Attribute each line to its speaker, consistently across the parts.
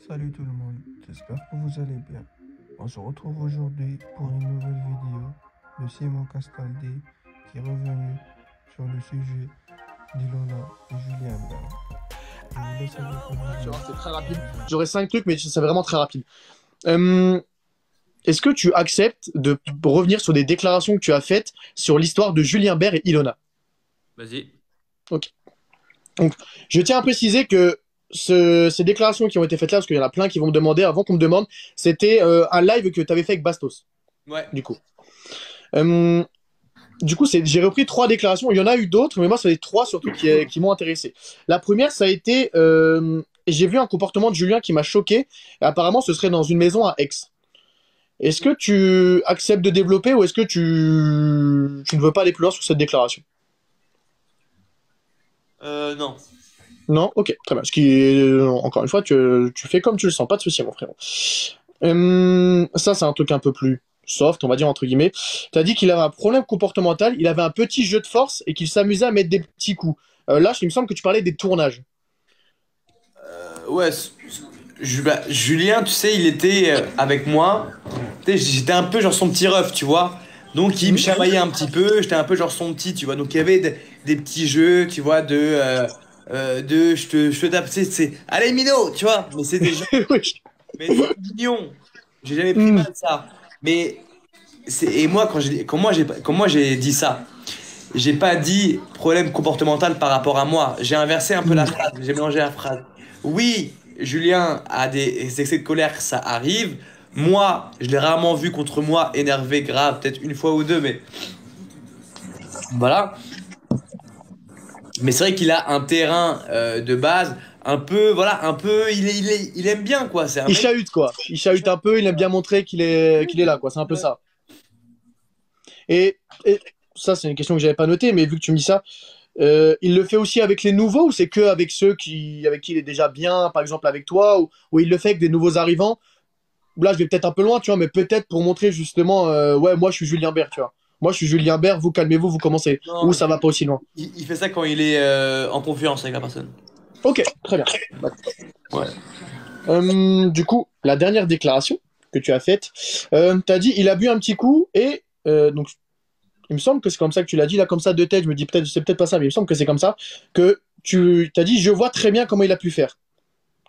Speaker 1: Salut tout le monde, j'espère que vous allez bien. On se retrouve aujourd'hui pour une nouvelle vidéo de Simon Castaldi qui est revenu sur le sujet d'Ilona et Julien Bert. Je vous laisse avec la vidéo.
Speaker 2: C'est très rapide. J'aurais 5 trucs, mais c'est vraiment très rapide. Est-ce que tu acceptes de revenir sur des déclarations que tu as faites sur l'histoire de Julien Bert et Ilona?
Speaker 3: Vas-y.
Speaker 2: Ok. Donc, je tiens à préciser que ces déclarations qui ont été faites là, parce qu'il y en a plein qui vont me demander, avant qu'on me demande, c'était un live que tu avais fait avec Bastos,
Speaker 3: Ouais.
Speaker 2: du coup. J'ai repris 3 déclarations. Il y en a eu d'autres, mais moi, c'est les 3 surtout qui m'ont intéressé. La première, ça a été... j'ai vu un comportement de Julien qui m'a choqué. Et apparemment, ce serait dans une maison à Aix. Est-ce que tu acceptes de développer ou est-ce que tu ne veux pas aller plus loin sur cette déclaration?
Speaker 3: Non.
Speaker 2: Non? Ok, très bien. Encore une fois, tu fais comme tu le sens, pas de souci, mon frérot. Ça, c'est un truc un peu plus soft, on va dire, entre guillemets. Tu as dit qu'il avait un problème comportemental, il avait un petit jeu de force et qu'il s'amusait à mettre des petits coups. Là, il me semble que tu parlais des tournages.
Speaker 3: Ouais. Julien, tu sais, il était avec moi. Tu sais, j'étais un peu genre son petit ref, tu vois. Donc il me chamaillait un petit peu, j'étais un peu genre son petit, tu vois. Donc il y avait des petits jeux, tu vois, je te tape, allez Mino, tu vois. Mais c'est des jeux,
Speaker 2: Oui.
Speaker 3: mais c'est mignon. J'ai jamais pris mal de ça. Mais et moi quand moi j'ai dit ça, j'ai pas dit problème comportemental par rapport à moi. J'ai inversé un peu la phrase. J'ai mélangé la phrase. Oui, Julien a des excès de colère, ça arrive. Moi, je l'ai rarement vu contre moi énervé, grave, peut-être une fois ou deux, mais voilà. Mais c'est vrai qu'il a un terrain de base un peu, voilà, un peu, il aime bien quoi. C'est un
Speaker 2: Il
Speaker 3: mec.
Speaker 2: chahute, quoi. Il chahute un peu, il aime bien montrer qu'il est là, quoi. C'est un peu ça. Et ça, c'est une question que j'avais pas notée, mais vu que tu me dis ça, il le fait aussi avec les nouveaux ou c'est que avec ceux avec qui il est déjà bien, par exemple avec toi, ou il le fait avec des nouveaux arrivants? Là, je vais peut-être un peu loin, tu vois, mais peut-être pour montrer justement, ouais, moi, je suis Julien Bert, tu vois. Moi, je suis Julien Bert, vous calmez-vous, vous commencez.
Speaker 3: Non,
Speaker 2: Ou ça va pas aussi loin.
Speaker 3: il fait ça quand il est en confiance avec la personne.
Speaker 2: Ok, très bien.
Speaker 3: Ouais.
Speaker 2: Du coup, la dernière déclaration que tu as faite, tu as dit, il a bu un petit coup et donc il me semble que c'est comme ça que tu l'as dit, là, comme ça, de tête, je me dis peut-être, c'est peut-être pas ça, mais il me semble que c'est comme ça, que tu t'as dit, je vois très bien comment il a pu faire.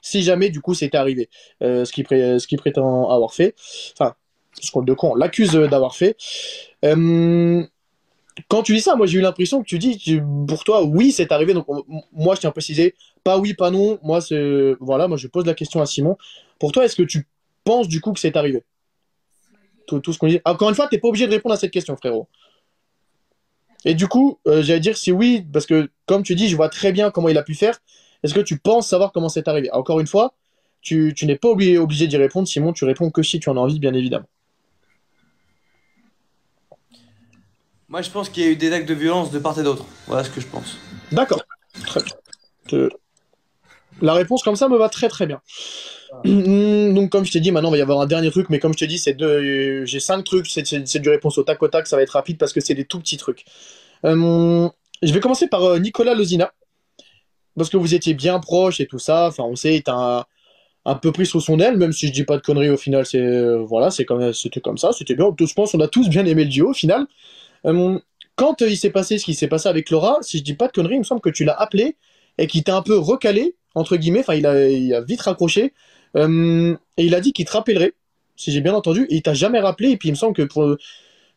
Speaker 2: Si jamais, du coup, c'était arrivé. Ce qu'il prétend avoir fait. Enfin, de quoi on l'accuse d'avoir fait. Euh, Quand tu dis ça, moi, j'ai eu l'impression que tu dis, pour toi, oui, c'est arrivé. Donc, moi, je tiens à préciser, pas oui, pas non. Moi, voilà, moi, je pose la question à Simon. Pour toi, est-ce que tu penses, du coup, que c'est arrivé? Tout ce qu'on dit. Encore une fois, t'es pas obligé de répondre à cette question, frérot. Et du coup, j'allais dire si oui, parce que comme tu dis, je vois très bien comment il a pu faire. Est-ce que tu penses savoir comment c'est arrivé? Encore une fois, tu n'es pas obligé d'y répondre, Simon, tu réponds que si tu en as envie, bien évidemment.
Speaker 3: Moi, je pense qu'il y a eu des actes de violence de part et d'autre. Voilà ce que je pense.
Speaker 2: D'accord, très bien. Euh, La réponse comme ça me va très très bien. Donc comme je t'ai dit, maintenant il va y avoir un dernier truc, mais comme je t'ai dit, j'ai 5 trucs, c'est du réponse au tac, ça va être rapide parce que c'est des tout petits trucs. Je vais commencer par Nicolas Lozina, parce que vous étiez bien proches et tout ça, enfin on sait, il t'a un peu pris sous son aile, même si je dis pas de conneries au final, voilà, c'était comme ça, c'était bien. Je pense qu'on a tous bien aimé le duo au final. Quand il s'est passé ce qui s'est passé avec Laura, si je dis pas de conneries, il me semble que tu l'as appelé et qu'il t'a un peu recalé, entre guillemets, enfin il a vite raccroché, et il a dit qu'il te rappellerait, si j'ai bien entendu, et il t'a jamais rappelé, et puis il me semble que enfin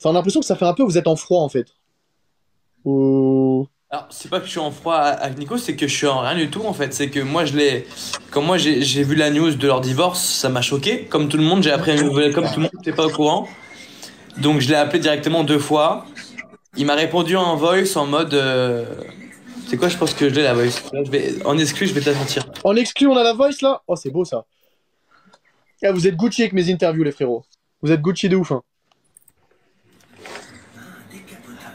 Speaker 2: on a l'impression que ça fait un peu, vous êtes en froid en fait. Ou...
Speaker 3: Alors, c'est pas que je suis en froid avec Nico, c'est que je suis en rien du tout en fait. C'est que moi, quand moi j'ai vu la news de leur divorce, ça m'a choqué. Comme tout le monde, j'ai appris une nouvelle, comme tout le monde n'était pas au courant. Donc, je l'ai appelé directement 2 fois. Il m'a répondu en voice en mode. C'est quoi, je pense que je l'ai la voice. Là, en exclu, je vais te la sentir.
Speaker 2: En exclu, on a la voice là? Oh, c'est beau ça. Ah, vous êtes Gucci avec mes interviews, les frérots. Vous êtes Gucci de ouf, hein.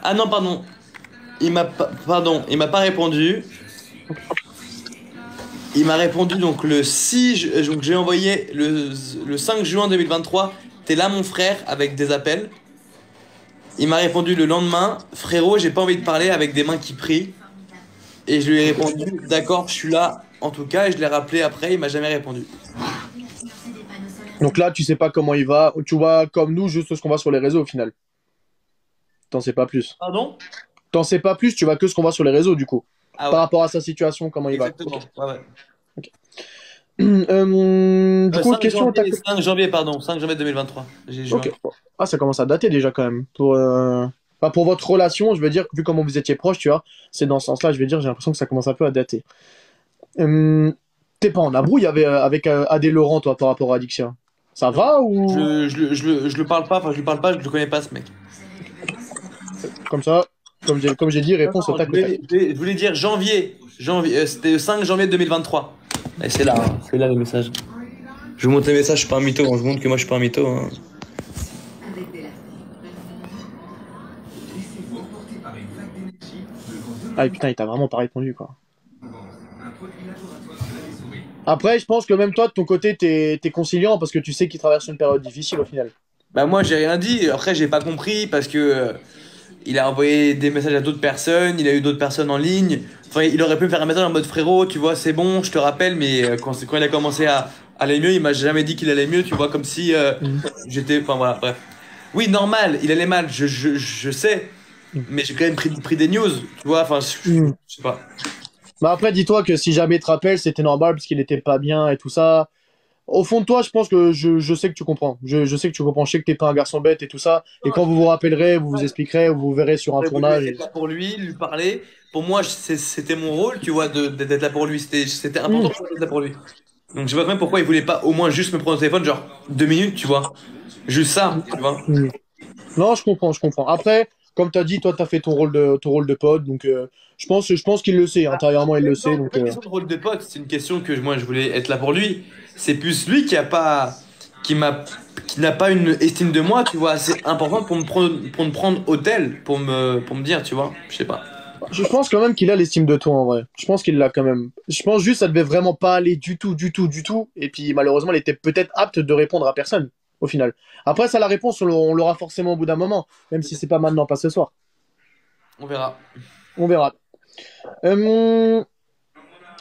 Speaker 3: Ah non, pardon. Pardon, il m'a pas répondu. Il m'a répondu donc le 6, donc j'ai envoyé le 5 juin 2023. T'es là mon frère avec des appels. Il m'a répondu le lendemain, frérot, j'ai pas envie de parler avec des mains qui prient. Et je lui ai répondu, d'accord, je suis là en tout cas. Et je l'ai rappelé après, il m'a jamais répondu.
Speaker 2: Donc là, tu sais pas comment il va. Tu vois comme nous, juste ce qu'on voit sur les réseaux au final. T'en sais pas plus.
Speaker 3: Pardon?
Speaker 2: T'en sais pas plus, tu vois que ce qu'on voit sur les réseaux du coup.
Speaker 3: Ah
Speaker 2: Par
Speaker 3: ouais,
Speaker 2: rapport à sa situation, comment il va.
Speaker 3: exactement. Ouais, ouais.
Speaker 2: Du coup,
Speaker 3: 5
Speaker 2: question.
Speaker 3: janvier, 5 janvier, pardon, 5 janvier 2023. J'ai juin.
Speaker 2: Ok. Ah, ça commence à dater déjà quand même. Enfin, pour votre relation, je veux dire, vu comment vous étiez proches, tu vois, c'est dans ce sens-là, je vais dire, j'ai l'impression que ça commence un peu à dater. Euh, T'es pas en abrouille avec Adé Laurent, toi, par rapport à Adixia? Ça
Speaker 3: Non,
Speaker 2: va ou
Speaker 3: je le parle pas, enfin je le parle pas, je le connais pas ce mec.
Speaker 2: comme ça, comme j'ai dit,
Speaker 3: Non,
Speaker 2: réponse au
Speaker 3: non,
Speaker 2: tac au tac.
Speaker 3: je voulais dire janvier, c'était le 5 janvier 2023. Et c'est là, hein, c'est là le message. Je vous montre les messages, je suis pas un mytho, hein, je vous montre que moi je suis pas un mytho. Hein.
Speaker 2: Ah putain, il t'a vraiment pas répondu, quoi. Après, je pense que même toi, de ton côté, t'es conciliant parce que tu sais qu'il traverse une période difficile au final.
Speaker 3: Bah moi j'ai rien dit, après j'ai pas compris parce que il a envoyé des messages à d'autres personnes, il a eu d'autres personnes en ligne. Enfin, il aurait pu me faire un message en mode frérot, tu vois, c'est bon, je te rappelle, mais quand il a commencé à aller mieux, il m'a jamais dit qu'il allait mieux, tu vois, comme si
Speaker 2: Mhm.
Speaker 3: j'étais. Enfin voilà, bref. Oui, normal, il allait mal, je sais, mais j'ai quand même pris des news, tu vois, enfin,
Speaker 2: Mhm.
Speaker 3: je sais pas.
Speaker 2: Bah après, dis-toi que si jamais il te rappelle, c'était normal parce qu'il était pas bien et tout ça. Au fond de toi, je pense que je sais que tu comprends. Je sais que tu comprends. Je sais que t'es pas un garçon bête et tout ça. Et quand vous vous rappellerez, vous vous expliquerez, vous vous verrez sur un
Speaker 3: J'aurais voulu
Speaker 2: tournage.
Speaker 3: être là pour lui, lui parler. Pour moi, c'était mon rôle, tu vois, d'être là pour lui. C'était important
Speaker 2: Mhm.
Speaker 3: pour moi d'être là pour lui. Donc je vois même pourquoi il voulait pas au moins juste me prendre au téléphone, genre 2 minutes, tu vois. Juste ça, tu vois.
Speaker 2: Mhm. Non, je comprends, je comprends. Après, comme tu as dit, toi, tu as fait ton rôle de pote, donc je pense qu'il le sait, intérieurement, il le
Speaker 3: Non,
Speaker 2: sait.
Speaker 3: c'est
Speaker 2: Donc,
Speaker 3: pas une question de rôle de pote, c'est une question que moi je voulais être là pour lui. C'est plus lui qui a pas, qui m'a, qui n'a pas une estime de moi, tu vois, assez importante pour me prendre au tel, pour me dire, tu vois, je sais pas.
Speaker 2: je pense quand même qu'il a l'estime de toi, en vrai. Je pense qu'il l'a quand même. Je pense juste que ça devait vraiment pas aller du tout, du tout, du tout. Et puis, malheureusement, il était peut-être apte de répondre à personne, au final. Après, ça, la réponse, on l'aura forcément au bout d'un moment, même si c'est pas maintenant, pas ce soir.
Speaker 3: On verra.
Speaker 2: On verra. Euh,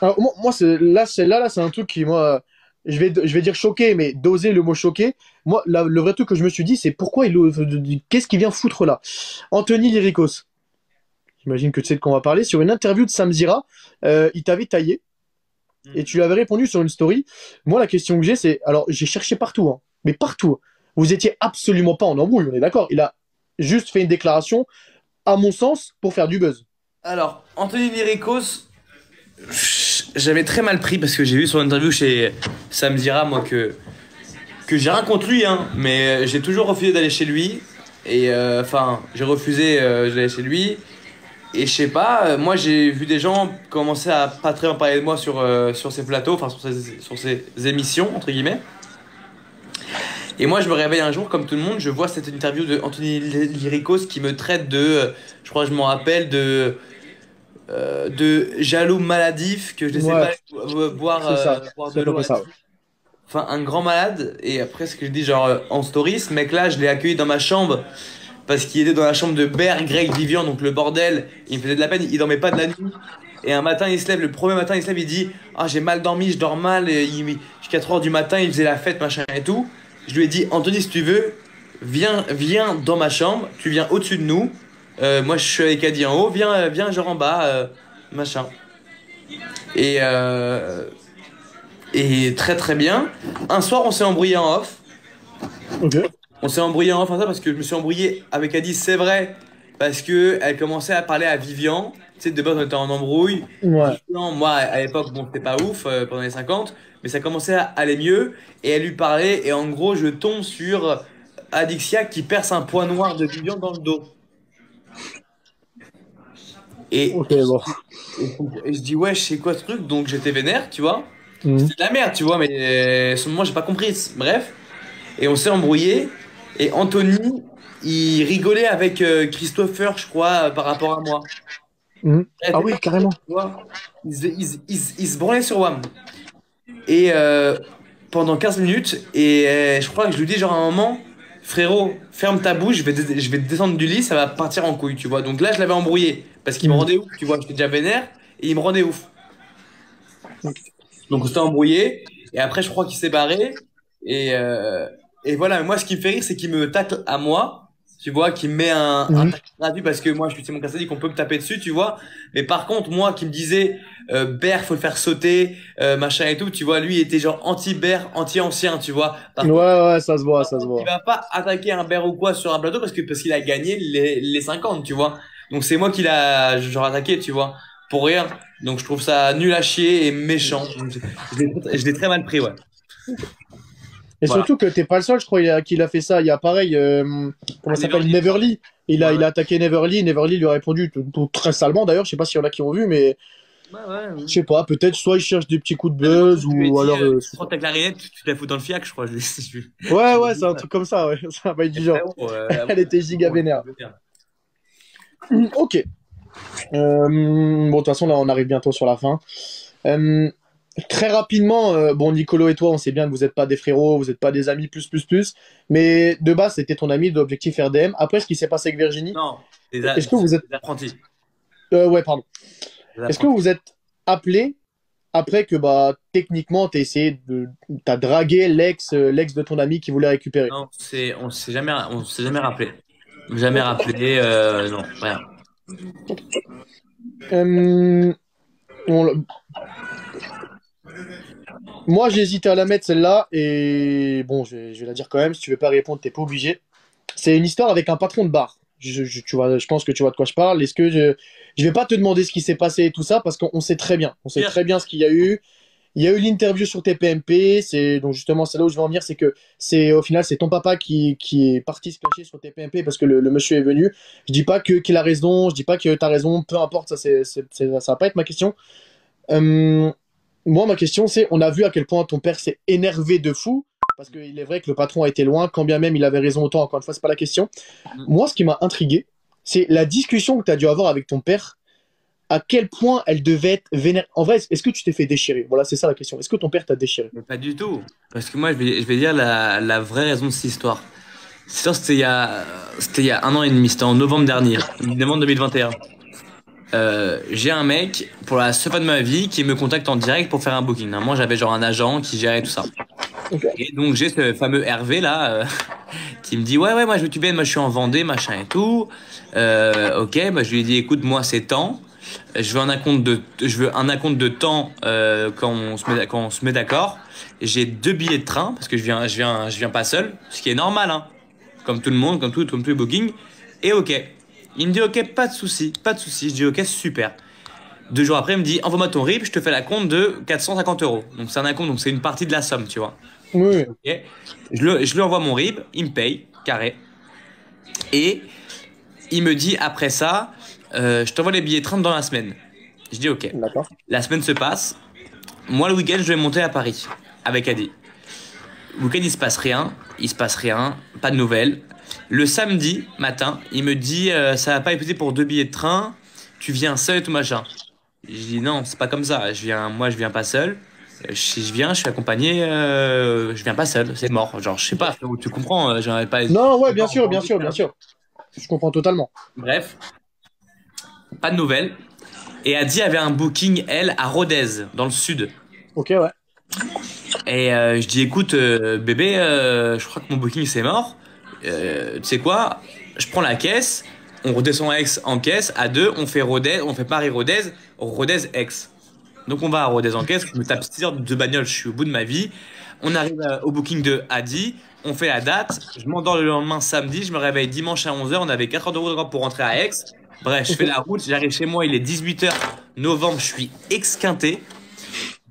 Speaker 2: Alors, moi celle-là, c'est un truc qui, moi, je vais dire choqué, mais doser le mot choqué. Moi, le vrai truc que je me suis dit, c'est pourquoi qu'est-ce qu'il vient foutre là? Anthony Lyricos, j'imagine que tu sais de quoi on va parler, sur une interview de Samzira, il t'avait taillé et tu lui avais répondu sur une story. Moi, la question que j'ai, c'est, alors, j'ai cherché partout, hein, mais partout. Vous étiez absolument pas en embrouille, on est d'accord. Il a juste fait une déclaration, à mon sens, pour faire du buzz.
Speaker 3: Alors, Anthony Lyricos, j'avais très mal pris parce que j'ai vu son interview chez Sam Zira, moi, que j'ai rien contre lui, hein, mais j'ai toujours refusé d'aller chez lui. Et enfin, j'ai refusé d'aller chez lui. Et je sais pas, moi j'ai vu des gens commencer à pas très bien parler de moi sur ces plateaux, enfin sur ces émissions, entre guillemets. Et moi je me réveille un jour, comme tout le monde, je vois cette interview de Anthony Lyricos qui me traite je crois que je m'en rappelle, de jaloux maladif, que je laissais
Speaker 2: Ouais,
Speaker 3: pas boire,
Speaker 2: c'est ça.
Speaker 3: boire
Speaker 2: C'est
Speaker 3: de
Speaker 2: à peu
Speaker 3: l'eau
Speaker 2: près
Speaker 3: et
Speaker 2: ça.
Speaker 3: tout. Enfin, un grand malade. Et après, ce que je dis, genre en story, ce mec-là, je l'ai accueilli dans ma chambre parce qu'il était dans la chambre de Ber, Greg, Vivian, donc le bordel. Il me faisait de la peine, il dormait pas de la nuit. Et un matin, il se lève, le premier matin, il se lève, il dit: Ah, j'ai mal dormi, je dors mal. Et jusqu'à 3 heures du matin, il faisait la fête, machin et tout. Je lui ai dit: Anthony, si tu veux, viens dans ma chambre, tu viens au-dessus de nous. Moi, je suis avec Adi en haut, viens genre en bas, machin. Et, et très très bien. Un soir, on s'est embrouillé en off.
Speaker 2: Ok.
Speaker 3: On s'est embrouillé en off en ça parce que je me suis embrouillé avec Adi, c'est vrai. Parce que elle commençait à parler à Vivian. Tu sais, de base, on était en embrouille.
Speaker 2: Ouais.
Speaker 3: Vivian, moi, à l'époque, bon, c'était pas ouf pendant les 50, mais ça commençait à aller mieux. Et elle lui parlait, et en gros, je tombe sur Adixia qui perce un point noir de Vivian dans le dos. Et,
Speaker 2: Ok, bon.
Speaker 3: et je dis, ouais, je sais quoi ce truc, donc j'étais vénère, tu vois.
Speaker 2: Mhm.
Speaker 3: C'était de la merde, tu vois, mais à ce moment, j'ai pas compris. Bref. Et on s'est embrouillé. Et Anthony, il rigolait avec Christopher, je crois, par rapport à moi.
Speaker 2: Mhm.
Speaker 3: Elle
Speaker 2: Ah
Speaker 3: était
Speaker 2: oui,
Speaker 3: pas
Speaker 2: carrément.
Speaker 3: tu vois. Il se branlait sur WAM. Et pendant 15 minutes, et je crois que je lui dis genre à un moment, frérot, ferme ta bouche, je vais te descendre du lit, ça va partir en couille, tu vois. Donc là, je l'avais embrouillé, parce qu'il me
Speaker 2: Mhm.
Speaker 3: rendait ouf, tu vois. J'étais déjà vénère, et il me rendait ouf. Donc on s'était embrouillé. Et après, je crois qu'il s'est barré. Et, euh, et voilà, mais moi, ce qui me fait rire, c'est qu'il me tacle à moi. Tu vois, qu'il me met un
Speaker 2: Mhm.
Speaker 3: tacle gratuit parce que moi, je suis Simon Castaldi, qu'on peut me taper dessus, tu vois. Mais par contre, moi, qui me disait, Ber, faut le faire sauter, machin et tout, tu vois, lui, il était genre anti-Ber, anti-ancien, tu vois.
Speaker 2: Ouais, ouais, ça se voit, ça se
Speaker 3: Il
Speaker 2: voit.
Speaker 3: va pas attaquer un Ber ou quoi sur un plateau parce qu'il a gagné les 50, tu vois. Donc, c'est moi qui l'a, genre, attaqué, tu vois. Pour rien. Donc, je trouve ça nul à chier et méchant. Je l'ai très mal pris, ouais.
Speaker 2: Et
Speaker 3: Voilà.
Speaker 2: surtout que t'es pas le seul, je crois, qu'il a fait ça. Il y a pareil, comment
Speaker 3: Ah,
Speaker 2: ça s'appelle,
Speaker 3: Neverly.
Speaker 2: Neverly.
Speaker 3: Ouais,
Speaker 2: Il
Speaker 3: ouais.
Speaker 2: a attaqué Neverly. Neverly lui a répondu très salement d'ailleurs. Je sais pas s'il y en a qui ont vu, mais
Speaker 3: Ouais, ouais,
Speaker 2: je
Speaker 3: ouais.
Speaker 2: sais pas. Peut-être soit il cherche des petits coups de
Speaker 3: Ah, mais moi,
Speaker 2: buzz
Speaker 3: je lui ai
Speaker 2: ou
Speaker 3: dit,
Speaker 2: alors. Je sais
Speaker 3: prends
Speaker 2: pas.
Speaker 3: ta clarinette, tu te la fous dans le fiac, je crois.
Speaker 2: Ouais,
Speaker 3: Je lui ai
Speaker 2: ouais,
Speaker 3: dit
Speaker 2: c'est un
Speaker 3: ça.
Speaker 2: truc comme ça, ouais. Ça va être
Speaker 3: Et
Speaker 2: du genre.
Speaker 3: frérot,
Speaker 2: Elle était giga
Speaker 3: bon,
Speaker 2: vénère.
Speaker 3: je veux dire.
Speaker 2: Ok. Bon, de toute façon, là, on arrive bientôt sur la fin. Euh, Très rapidement, bon, Nicolo et toi, on sait bien que vous n'êtes pas des frérots, vous n'êtes pas des amis plus. Mais de base, c'était ton ami d'Objectif RDM. Après, ce qui s'est passé avec Virginie,
Speaker 3: Non,
Speaker 2: est-ce que vous êtes.
Speaker 3: des apprentis.
Speaker 2: Ouais, pardon.
Speaker 3: Des
Speaker 2: Est-ce que
Speaker 3: apprentis.
Speaker 2: vous êtes appelé après que, bah, techniquement, t'as dragué l'ex de ton ami qui voulait récupérer?
Speaker 3: Non, on s'est jamais rappelé. Jamais
Speaker 2: Ok.
Speaker 3: rappelé, non, rien.
Speaker 2: Euh, on- Moi, j'ai hésité à la mettre celle-là et bon, je vais la dire quand même. Si tu veux pas répondre, t'es pas obligé. C'est une histoire avec un patron de bar. Tu vois, je pense que tu vois de quoi je parle. Je vais pas te demander ce qui s'est passé et tout ça parce qu'on sait très bien. On sait
Speaker 3: Pire,
Speaker 2: très bien ce qu'il y a eu. Il y a eu l'interview sur TPMP. Donc justement, c'est là où je veux en venir, c'est que au final, c'est ton papa qui est parti se cacher sur TPMP parce que le monsieur est venu. Je dis pas qu'il a raison. Je dis pas que t'as raison. Peu importe, ça va pas être ma question. Euh, Moi, ma question, c'est, on a vu à quel point ton père s'est énervé de fou, parce qu'il est vrai que le patron a été loin, quand bien même il avait raison autant, encore une fois, c'est pas la question. Moi, ce qui m'a intrigué, c'est la discussion que tu as dû avoir avec ton père, à quel point elle devait être vénère. En vrai, est-ce que tu t'es fait déchirer? Voilà, c'est ça la question. Est-ce que ton père t'a déchiré?
Speaker 3: mais pas du tout. Parce que moi, je vais dire la vraie raison de cette histoire. Cette histoire, c'était il y a un an et demi, c'était en novembre dernier, novembre 2021. J'ai un mec, pour la seule fois de ma vie, qui me contacte en direct pour faire un booking. Moi, j'avais genre un agent qui gérait tout ça.
Speaker 2: Ok.
Speaker 3: Et donc, j'ai ce fameux Hervé là, qui me dit, ouais, moi, je veux que tu viennes, moi, je suis en Vendée, machin et tout. Ok, bah, je lui ai dit, écoute, moi, c'est temps. Je veux un acompte de temps quand on se met d'accord. J'ai 2 billets de train parce que je viens pas seul, ce qui est normal, hein, comme tout le monde, comme tous les bookings. Et ok, il me dit ok, pas de souci, pas de souci. Je dis ok, super. 2 jours après, il me dit envoie-moi ton RIB, je te fais la compte de 450 euros. Donc c'est un acompte, donc c'est une partie de la somme, tu vois.
Speaker 2: Oui, oui.
Speaker 3: Ok, je lui envoie mon RIB, il me paye carré et il me dit après ça, je t'envoie les billets de train dans la semaine. Je dis ok.
Speaker 2: D'accord.
Speaker 3: La semaine se passe. Moi, le week-end, je vais monter à Paris avec Adi. Le week-end, il se passe rien, pas de nouvelles. Le samedi matin, il me dit ça va pas écouter pour 2 billets de train, tu viens seul et tout machin. Je dis non, c'est pas comme ça. Moi, je viens pas seul. Si je viens, je suis accompagné, je viens pas seul, c'est mort. Genre, je sais pas, frérot, tu comprends, j'aurais pas.
Speaker 2: Non, ouais,
Speaker 3: C'est pas
Speaker 2: bien
Speaker 3: en
Speaker 2: sûr, bien
Speaker 3: Vendée,
Speaker 2: sûr, bien sûr. Je comprends totalement.
Speaker 3: Bref, pas de nouvelles. Et Adi avait un booking, elle, à Rodez, dans le sud.
Speaker 2: Ok, ouais.
Speaker 3: Et je dis, écoute, bébé, je crois que mon booking c'est mort. Tu sais quoi? Je prends la caisse, on redescend à Aix en caisse, à deux, on fait Rodez, on fait Paris-Rodez, Rodez-Aix. Donc on va à Rodez en caisse, je me tape 6 heures de bagnole, je suis au bout de ma vie. On arrive au booking de Adi, on fait la date, je m'endors le lendemain samedi, je me réveille dimanche à 11 heures, on avait 4 heures de route pour rentrer à Aix. Bref, je fais la route, j'arrive chez moi, il est 18 heures novembre, je suis exquinté.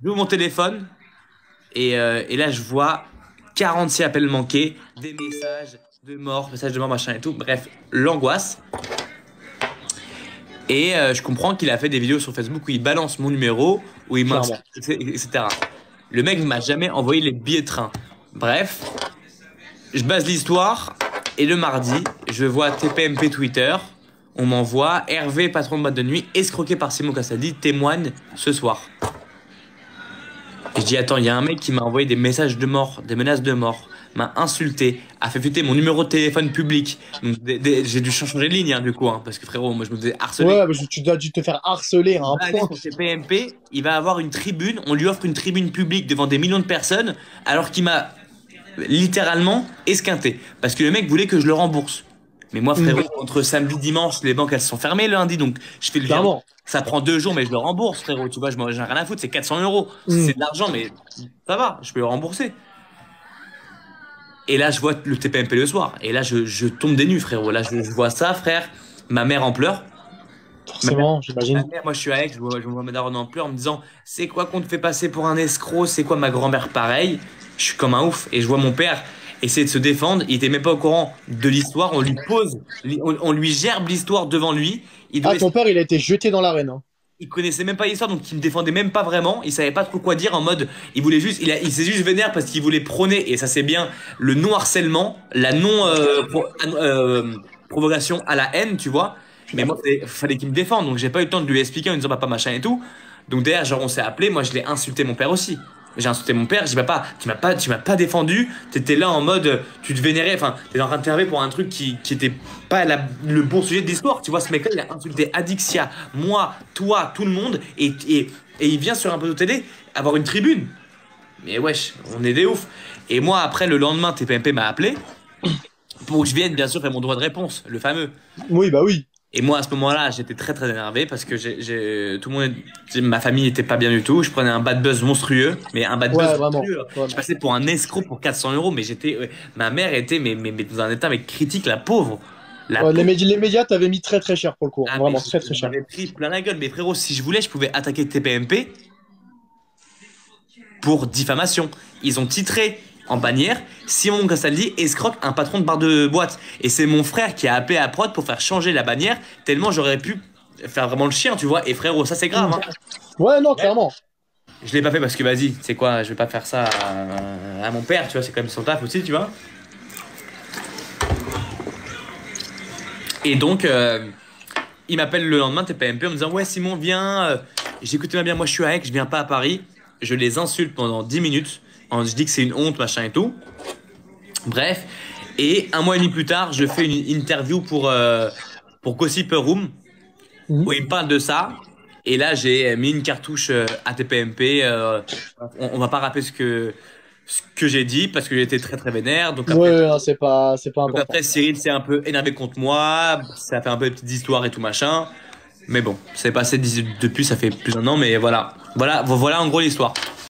Speaker 3: J'ouvre mon téléphone, et là, je vois 46 appels manqués, des messages de mort, machin et tout. Bref, l'angoisse. Et je comprends qu'il a fait des vidéos sur Facebook où il balance mon numéro, où il
Speaker 2: Clairement.
Speaker 3: m'insulte, etc. Le mec ne m'a jamais envoyé les billets de train. Bref, je base l'histoire. Et le mardi, je vois TPMP Twitter. On m'envoie Hervé, patron de boîte de nuit, escroqué par Simon Castaldi, témoigne ce soir. Je dis, attends, il y a un mec qui m'a envoyé des messages de mort, des menaces de mort, m'a insulté, a fait fuiter mon numéro de téléphone public. Donc, j'ai dû changer de ligne, hein, du coup, hein, parce que frérot, moi, je me faisais harceler.
Speaker 2: Ouais, mais tu dois dû te faire harceler à un
Speaker 3: Il va aller
Speaker 2: point.
Speaker 3: sur TPMP, il va avoir une tribune, on lui offre une tribune publique devant des millions de personnes, alors qu'il m'a littéralement esquinté. Parce que le mec voulait que je le rembourse. Mais moi, frérot, entre samedi, dimanche, les banques, elles sont fermées le lundi, donc je fais le virement.
Speaker 2: Clairement.
Speaker 3: Ça prend 2 jours, mais je le rembourse, frérot. Tu vois, j'ai rien à foutre, c'est 400 euros. C'est de l'argent, mais ça va, je peux le rembourser. Et là, je vois le TPMP le soir. Et là, je tombe des nues, frérot. Là, je vois ça, frère. Ma mère en pleurs.
Speaker 2: Forcément,
Speaker 3: Ma
Speaker 2: j'imagine.
Speaker 3: mère, moi, je suis à Aix, je vois ma daronne en pleurs en me disant, c'est quoi qu'on te fait passer pour un escroc? C'est quoi ma grand-mère pareil? Je suis comme un ouf. Et je vois mon père essayer de se défendre. Il était même pas au courant de l'histoire. On lui pose, on lui gerbe l'histoire devant lui.
Speaker 2: Ah, ton père, il a été jeté dans l'arène, hein.
Speaker 3: Il connaissait même pas l'histoire, donc il me défendait même pas vraiment. Il savait pas trop quoi dire en mode, il voulait juste, il s'est juste vénère parce qu'il voulait prôner, et ça c'est bien, le non-harcèlement, la non provocation à la haine, tu vois. Mais moi, fallait qu'il me défende, donc j'ai pas eu le temps de lui expliquer en lui disant papa machin et tout. Donc derrière, genre on s'est appelé, moi je l'ai insulté mon père aussi. J'ai insulté mon père, j'ai dit papa, tu m'as pas défendu, t'étais là en mode, tu te vénérais, enfin, t'étais en train de t'énerver pour un truc qui était pas le bon sujet de l'histoire. Tu vois, ce mec-là, il a insulté Adixia, moi, toi, tout le monde, et il vient sur un plateau télé avoir une tribune. Mais wesh, on est des ouf. Et moi, après, le lendemain, TPMP m'a appelé pour que je vienne, bien sûr, faire mon droit de réponse, le fameux.
Speaker 2: Oui, bah oui.
Speaker 3: Et moi, à ce moment-là, j'étais très très énervé parce que tout le monde, ma famille était pas bien du tout. Je prenais un bad buzz monstrueux, mais un bad buzz
Speaker 2: Ouais, vraiment.
Speaker 3: monstrueux.
Speaker 2: Vraiment.
Speaker 3: Je passais pour un escroc pour 400 euros, mais ma mère était, mais dans un état, mais critique, la pauvre. La
Speaker 2: Ouais,
Speaker 3: pauvre.
Speaker 2: les médias t'avaient mis très très cher pour le coup, hein.
Speaker 3: Ah,
Speaker 2: Vraiment
Speaker 3: mais
Speaker 2: très très cher.
Speaker 3: j'avais pris plein la gueule. Mais frérot, si je voulais, je pouvais attaquer TPMP pour diffamation. Ils ont titré en bannière Simon Castaldi escroque un patron de bar de boîte. Et c'est mon frère qui a appelé à prod pour faire changer la bannière, tellement j'aurais pu faire vraiment le chien, tu vois. Et frérot, ça c'est grave, hein.
Speaker 2: Ouais, non, clairement.
Speaker 3: Je l'ai pas fait parce que vas-y, c'est quoi, je vais pas faire ça à mon père, tu vois, c'est quand même son taf aussi, tu vois. Et donc, il m'appelle le lendemain, TPMP, en me disant ouais Simon, viens, j'écoutais bien, moi je suis à Aix, je viens pas à Paris. Je les insulte pendant 10 minutes. Je dis que c'est une honte, machin et tout. Bref. Et un mois et demi plus tard, je fais une interview pour Gossip Room, où il me parle de ça. Et là, j'ai mis une cartouche à TPMP. On va pas rappeler ce que j'ai dit parce que j'étais très très vénère. Donc après,
Speaker 2: Ouais, non, c'est pas
Speaker 3: donc
Speaker 2: important.
Speaker 3: après, Cyril s'est un peu énervé contre moi. Ça a fait un peu de petites histoires et tout machin. Mais bon, c'est passé depuis, ça fait plus d'un an. Mais voilà en gros l'histoire.